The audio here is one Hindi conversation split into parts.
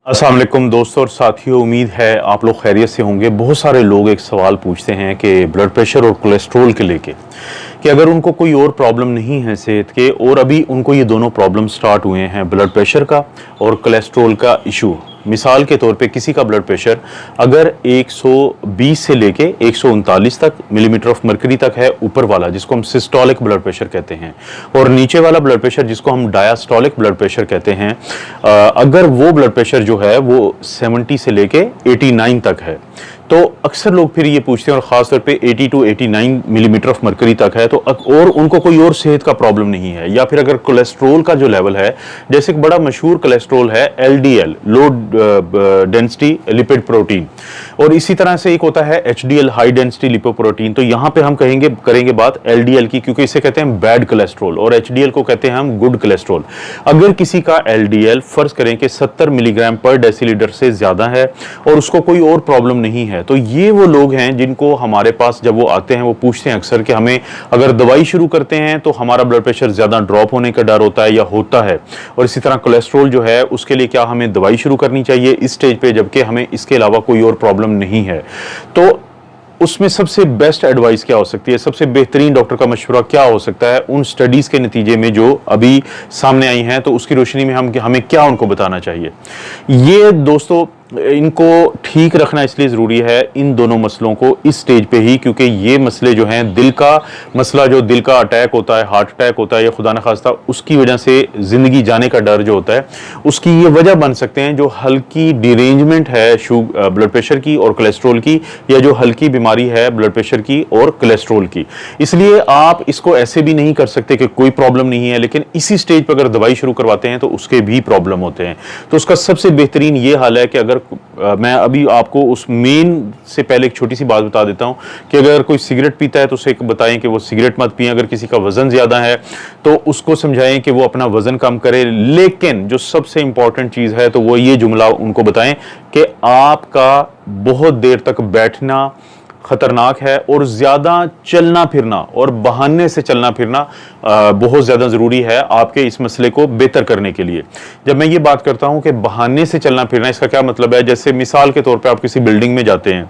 अस्सलाम वालेकुम दोस्तों और साथियों, उम्मीद है आप लोग खैरियत से होंगे। बहुत सारे लोग एक सवाल पूछते हैं कि ब्लड प्रेशर और कोलेस्ट्रॉल के लेके कि अगर उनको कोई और प्रॉब्लम नहीं है सेहत के और अभी उनको ये दोनों प्रॉब्लम स्टार्ट हुए हैं, ब्लड प्रेशर का और कोलेस्ट्रॉल का इशू। मिसाल के तौर पे किसी का ब्लड प्रेशर अगर 120 से लेके 139 तक मिलीमीटर ऑफ मर्करी तक है, ऊपर वाला जिसको हम सिस्टोलिक ब्लड प्रेशर कहते हैं, और नीचे वाला ब्लड प्रेशर जिसको हम डायस्टोलिक ब्लड प्रेशर कहते हैं, अगर वो ब्लड प्रेशर जो है वो 70 से लेके 89 तक है, तो अक्सर लोग फिर ये पूछते हैं, और ख़ास तौर पे 80 टू 89 मिलीमीटर ऑफ मर्करी तक है, तो और उनको कोई और सेहत का प्रॉब्लम नहीं है। या फिर अगर कोलेस्ट्रॉल का जो लेवल है, जैसे एक बड़ा मशहूर कोलेस्ट्रॉल है LDL, low density lipid protein, और इसी तरह से एक होता है HDL, हाई डेंसिटी लिपोप्रोटीन। तो यहाँ पे हम करेंगे बात LDL की, क्योंकि इसे कहते हैं बैड कोलेस्ट्रॉल और HDL को कहते हैं हम गुड कोलेस्ट्रॉल। अगर किसी का LDL फर्ज करें कि 70 मिलीग्राम पर डेसीलीटर से ज्यादा है और उसको कोई और प्रॉब्लम नहीं है, तो ये वो लोग हैं जिनको हमारे पास जब वो आते हैं वो पूछते हैं अक्सर कि हमें अगर दवाई शुरू करते हैं तो हमारा ब्लड प्रेशर ज्यादा ड्रॉप होने का डर होता है या होता है, और इसी तरह कोलेस्ट्रॉल जो है उसके लिए क्या हमें दवाई शुरू करनी चाहिए इस स्टेज पे, जबकि हमें इसके अलावा कोई और प्रॉब्लम नहीं है। तो उसमें सबसे बेस्ट एडवाइस क्या हो सकती है, सबसे बेहतरीन डॉक्टर का मशवरा क्या हो सकता है उन स्टडीज के नतीजे में जो अभी सामने आई हैं, तो उसकी रोशनी में हमें क्या उनको बताना चाहिए। ये दोस्तों इनको ठीक रखना इसलिए ज़रूरी है, इन दोनों मसलों को इस स्टेज पे ही, क्योंकि ये मसले जो हैं, दिल का मसला, जो दिल का अटैक होता है, हार्ट अटैक होता है, या खुदा न खास्ता उसकी वजह से ज़िंदगी जाने का डर जो होता है, उसकी ये वजह बन सकते हैं जो हल्की डिरेंजमेंट है ब्लड प्रेशर की और कोलेस्ट्रॉल की, या जो हल्की बीमारी है ब्लड प्रेशर की और कोलेस्ट्रॉल की। इसलिए आप इसको ऐसे भी नहीं कर सकते कि कोई प्रॉब्लम नहीं है, लेकिन इसी स्टेज पर अगर दवाई शुरू करवाते हैं तो उसके भी प्रॉब्लम होते हैं। तो उसका सबसे बेहतरीन ये हाल है कि अगर मैं अभी आपको उस मेन से पहले एक छोटी सी बात बता देता हूं कि अगर कोई सिगरेट पीता है तो उसे बताएं कि वो सिगरेट मत पिए। अगर किसी का वजन ज्यादा है तो उसको समझाएं कि वो अपना वजन कम करे। लेकिन जो सबसे इंपॉर्टेंट चीज है तो वो ये जुमला उनको बताएं कि आपका बहुत देर तक बैठना खतरनाक है और ज्यादा चलना फिरना और बहाने से चलना फिरना बहुत ज्यादा जरूरी है आपके इस मसले को बेहतर करने के लिए। जब मैं ये बात करता हूं कि बहाने से चलना फिरना, इसका क्या मतलब है, जैसे मिसाल के तौर पे आप किसी बिल्डिंग में जाते हैं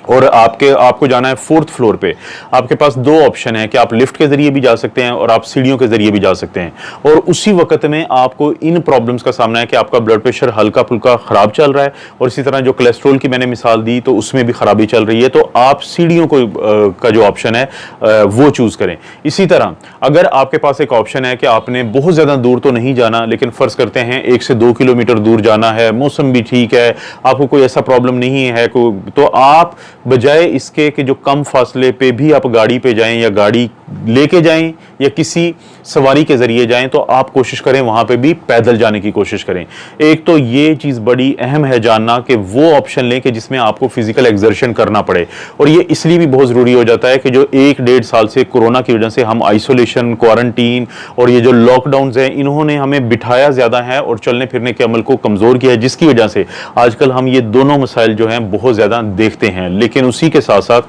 और आपको जाना है 4th फ्लोर पे। आपके पास दो ऑप्शन है कि आप लिफ्ट के जरिए भी जा सकते हैं और आप सीढ़ियों के जरिए भी जा सकते हैं, और उसी वक्त में आपको इन प्रॉब्लम्स का सामना है कि आपका ब्लड प्रेशर हल्का फुल्का खराब चल रहा है, और इसी तरह जो कोलेस्ट्रॉल की मैंने मिसाल दी तो उसमें भी खराबी चल रही है, तो आप सीढ़ियों का जो ऑप्शन है वो चूज करें। इसी तरह अगर आपके पास एक ऑप्शन है कि आपने बहुत ज्यादा दूर तो नहीं जाना, लेकिन फर्ज करते हैं 1 से 2 किलोमीटर दूर जाना है, मौसम भी ठीक है, आपको कोई ऐसा प्रॉब्लम नहीं है, तो आप बजाय इसके कि जो कम फासले पे भी आप गाड़ी पे जाएं या गाड़ी लेके जाएं या किसी सवारी के जरिए जाएं, तो आप कोशिश करें वहां पे भी पैदल जाने की कोशिश करें। एक तो ये चीज बड़ी अहम है जानना कि वो ऑप्शन लें कि जिसमें आपको फिजिकल एक्सर्शन करना पड़े, और ये इसलिए भी बहुत जरूरी हो जाता है कि जो 1-1.5 साल से कोरोना की वजह से हम आइसोलेशन, क्वारंटीन और ये जो लॉकडाउन है, इन्होंने हमें बिठाया ज्यादा है और चलने फिरने के अमल को कमजोर किया है, जिसकी वजह से आजकल हम ये दोनों मसाइल जो हैं बहुत ज्यादा देखते हैं। लेकिन उसी के साथ साथ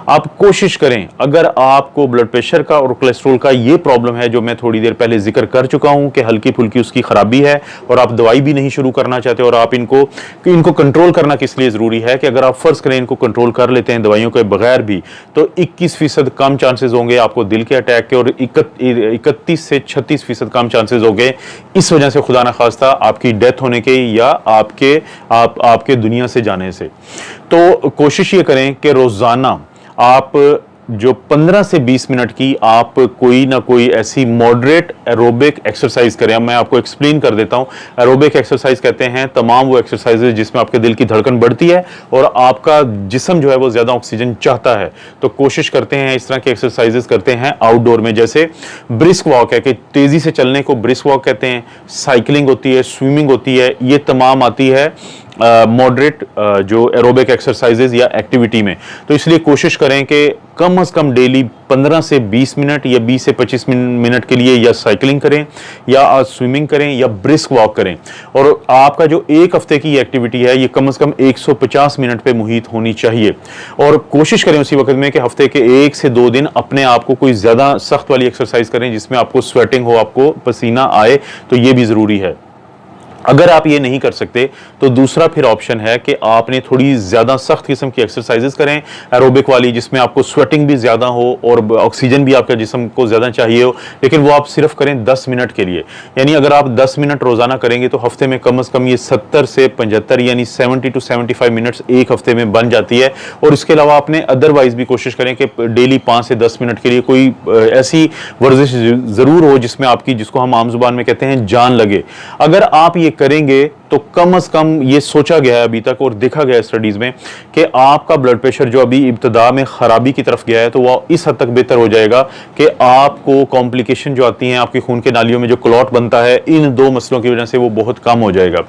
आप कोशिश करें, अगर आपको ब्लड प्रेशर का और कोलेस्ट्रॉल का ये प्रॉब्लम है जो मैं थोड़ी देर पहले जिक्र कर चुका हूं कि हल्की फुल्की उसकी खराबी है और आप दवाई भी नहीं शुरू करना चाहते, और आप इनको कंट्रोल करना किस लिए जरूरी है कि अगर आप फर्ज करें इनको कंट्रोल कर लेते हैं दवाइयों के बगैर भी, तो 21% कम चांसेस होंगे आपको दिल के अटैक के, और 31 से 36% कम चांसेस होंगे इस वजह से खुदा न खास्ता आपकी डेथ होने के या आपके दुनिया से जाने से। तो कोशिश ये करें कि रोजाना आप जो 15 से 20 मिनट की आप कोई ना कोई ऐसी मॉडरेट एरोबिक एक्सरसाइज करें। मैं आपको एक्सप्लेन कर देता हूं। एरोबिक एक्सरसाइज कहते हैं तमाम वो एक्सरसाइजेज जिसमें आपके दिल की धड़कन बढ़ती है और आपका जिस्म जो है वो ज्यादा ऑक्सीजन चाहता है। तो कोशिश करते हैं इस तरह की एक्सरसाइजेज करते हैं आउटडोर में, जैसे ब्रिस्क वॉक है कि तेजी से चलने को ब्रिस्क वॉक कहते हैं, साइकिलिंग होती है, स्विमिंग होती है, ये तमाम आती है मॉडरेट जो एरोबिक एक्सरसाइजेज या एक्टिविटी में। तो इसलिए कोशिश करें कि कम से कम डेली 15 से 20 मिनट या 20 से 25 मिनट के लिए या साइकिलिंग करें या स्विमिंग करें या ब्रिस्क वॉक करें, और आपका जो एक हफ्ते की एक्टिविटी है ये कम से कम 150 मिनट पे मुहित होनी चाहिए। और कोशिश करें उसी वक्त में कि हफ्ते के 1 से 2 दिन अपने आप को कोई ज्यादा सख्त वाली एक्सरसाइज करें जिसमें आपको स्वेटिंग हो, आपको पसीना आए, तो ये भी जरूरी है। अगर आप ये नहीं कर सकते तो दूसरा फिर ऑप्शन है कि आपने थोड़ी ज़्यादा सख्त किस्म की एक्सरसाइजेस करें एरोबिक वाली, जिसमें आपको स्वेटिंग भी ज़्यादा हो और ऑक्सीजन भी आपके जिस्म को ज़्यादा चाहिए हो, लेकिन वो आप सिर्फ करें 10 मिनट के लिए। यानी अगर आप 10 मिनट रोज़ाना करेंगे तो हफ्ते में कम से कम ये 70 से 75 यानी 70 to 75 मिनट्स एक हफ्ते में बन जाती है। और इसके अलावा आपने अदरवाइज भी कोशिश करें कि डेली 5 से 10 मिनट के लिए कोई ऐसी वर्जिश ज़रूर हो जिसमें आपकी, जिसको हम आम जुबान में कहते हैं, जान लगे। अगर आप ये करेंगे तो कम से कम ये सोचा गया है अभी तक और देखा गया है स्टडीज में कि आपका ब्लड प्रेशर जो अभी इब्तदा में खराबी की तरफ गया है तो वो इस हद तक बेहतर हो जाएगा कि आपको कॉम्प्लिकेशन जो आती हैं, आपकी खून के नालियों में जो क्लॉट बनता है, इन दो मसलों की वजह से वो बहुत कम हो जाएगा।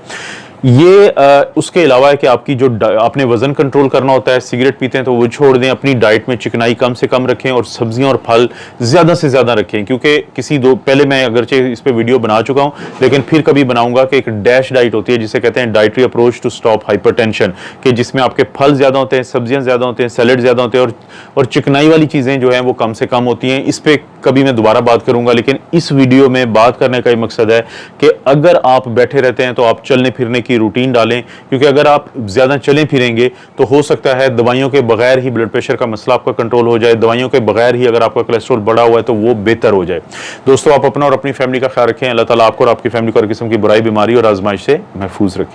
ये उसके अलावा है कि आपकी जो आपने वजन कंट्रोल करना होता है, सिगरेट पीते हैं तो वो छोड़ दें, अपनी डाइट में चिकनाई कम से कम रखें और सब्जियां और फल ज़्यादा से ज़्यादा रखें। क्योंकि पहले मैं अगरचे इस पे वीडियो बना चुका हूं, लेकिन फिर कभी बनाऊंगा कि एक डैश डाइट होती है जिसे कहते हैं dietary approach to stop hypertension, कि जिसमें आपके फल ज़्यादा होते हैं, सब्जियां ज़्यादा होते हैं, सैलेड ज़्यादा होते हैं और चिकनाई वाली चीज़ें जो हैं वो कम से कम होती हैं। इस पर कभी मैं दोबारा बात करूंगा, लेकिन इस वीडियो में बात करने का ही मकसद है कि अगर आप बैठे रहते हैं तो आप चलने फिरने की रूटीन डालें, क्योंकि अगर आप ज़्यादा चलें फिरेंगे तो हो सकता है दवाइयों के बगैर ही ब्लड प्रेशर का मसला आपका कंट्रोल हो जाए, दवाइयों के बगैर ही अगर आपका कोलेस्ट्रॉल बढ़ा हुआ है तो वो बेहतर हो जाए। दोस्तों, आप अपना और अपनी फैमिली का ख्याल रखें। अल्लाह ताला आपको और आपकी फैमिली को हर किस्म की बुराई, बीमारी और आजमाइश से महफूज रखे।